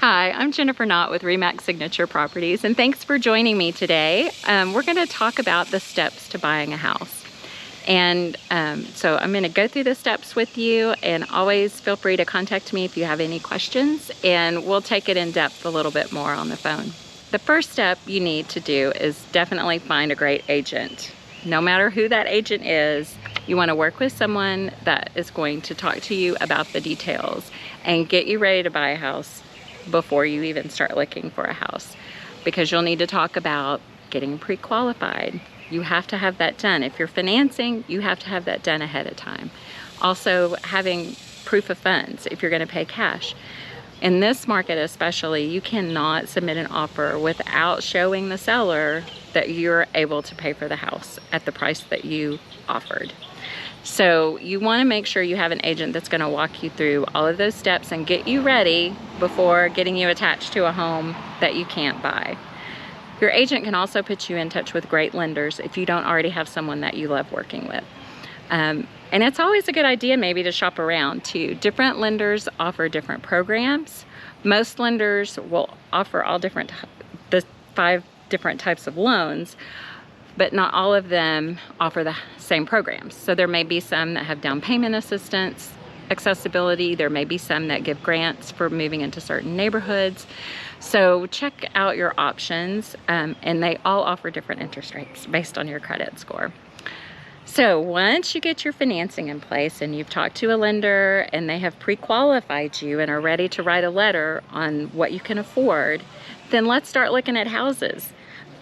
Hi, I'm Jennifer Knott with RE/MAX Signature Properties, and thanks for joining me today. We're going to talk about the steps to buying a house. And so I'm going to go through the steps with you, and always feel free to contact me if you have any questions, and we'll take it in depth a little bit more on the phone. The first step you need to do is definitely find a great agent. No matter who that agent is, you want to work with someone that is going to talk to you about the details and get you ready to buy a house before you even start looking for a house, because you'll need to talk about getting pre-qualified. You have to have that done. If you're financing, you have to have that done ahead of time. Also, having proof of funds if you're going to pay cash. In this market especially, you cannot submit an offer without showing the seller that you're able to pay for the house at the price that you offered. So you want to make sure you have an agent that's going to walk you through all of those steps and get you ready before getting you attached to a home that you can't buy. Your agent can also put you in touch with great lenders if you don't already have someone that you love working with. And it's always a good idea maybe to shop around too. Different lenders offer different programs. Most lenders will offer the 5 different types of loans, but not all of them offer the same programs. So there may be some that have down payment assistance, accessibility. There may be some that give grants for moving into certain neighborhoods. So check out your options, and they all offer different interest rates based on your credit score. So once you get your financing in place and you've talked to a lender and they have pre-qualified you and are ready to write a letter on what you can afford, then let's start looking at houses.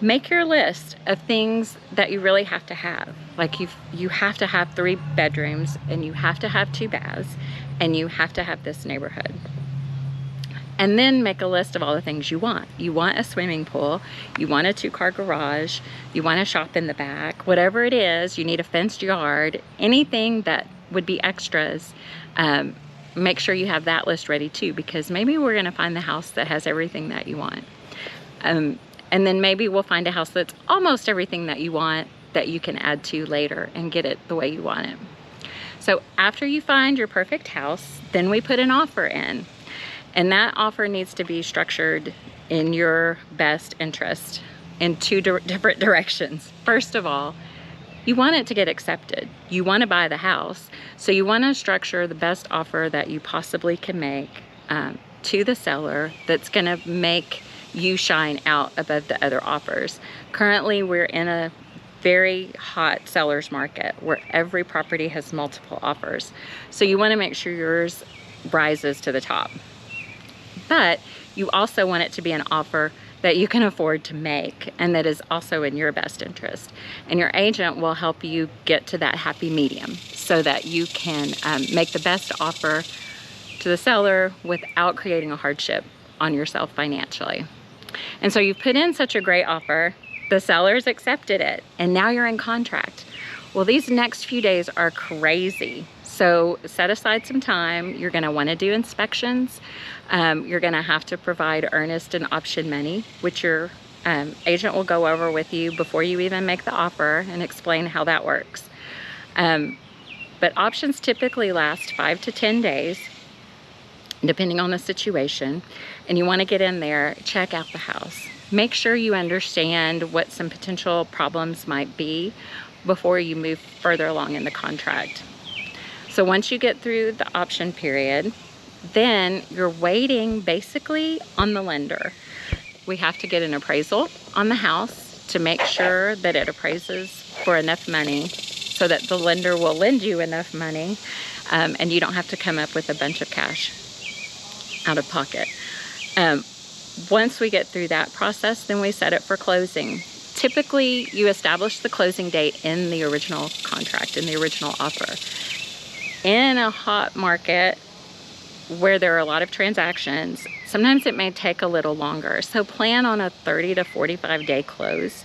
Make your list of things that you really have to have. Like you have to have 3 bedrooms, and you have to have 2 baths, and you have to have this neighborhood. And then make a list of all the things you want. You want a swimming pool, you want a 2-car garage, you want to shop in the back, whatever it is, you need a fenced yard, anything that would be extras. Make sure you have that list ready too, because maybe we're going to find the house that has everything that you want. And then maybe we'll find a house that's almost everything that you want that you can add to later and get it the way you want it. So after you find your perfect house, then we put an offer in. And that offer needs to be structured in your best interest in 2 different directions. First of all, you want it to get accepted. You want to buy the house. So you want to structure the best offer that you possibly can make to the seller that's going to make you shine out above the other offers. Currently, we're in a very hot seller's market where every property has multiple offers. So you want to make sure yours rises to the top. But you also want it to be an offer that you can afford to make and that is also in your best interest. And your agent will help you get to that happy medium so that you can make the best offer to the seller without creating a hardship on yourself financially. And so you've put in such a great offer, the sellers accepted it, and now you're in contract. Well, these next few days are crazy. So set aside some time. You're going to want to do inspections. You're going to have to provide earnest and option money, which your agent will go over with you before you even make the offer and explain how that works. But options typically last 5 to 10 days, depending on the situation. And you want to get in there, check out the house. Make sure you understand what some potential problems might be before you move further along in the contract. So once you get through the option period, then you're waiting basically on the lender. We have to get an appraisal on the house to make sure that it appraises for enough money so that the lender will lend you enough money, and you don't have to come up with a bunch of cash out of pocket. Once we get through that process, then we set it for closing. Typically, you establish the closing date in the original contract, in the original offer. In a hot market where there are a lot of transactions, sometimes it may take a little longer. So plan on a 30 to 45 day close.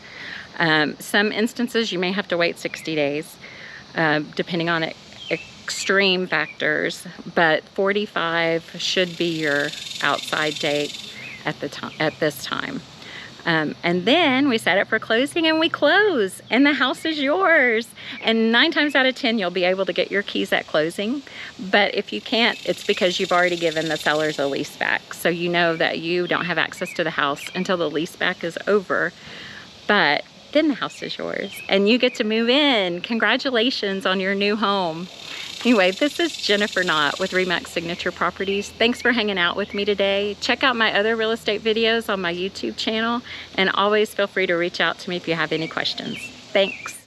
Some instances you may have to wait 60 days, depending on extreme factors, but 45 should be your outside date at this time. And then we set it for closing and we close and the house is yours. And 9 times out of 10, you'll be able to get your keys at closing. But if you can't, it's because you've already given the sellers a lease back. So you know that you don't have access to the house until the lease back is over. But then the house is yours and you get to move in. Congratulations on your new home. Anyway, this is Jennifer Knott with RE/MAX Signature Properties. Thanks for hanging out with me today. Check out my other real estate videos on my YouTube channel, and always feel free to reach out to me if you have any questions. Thanks.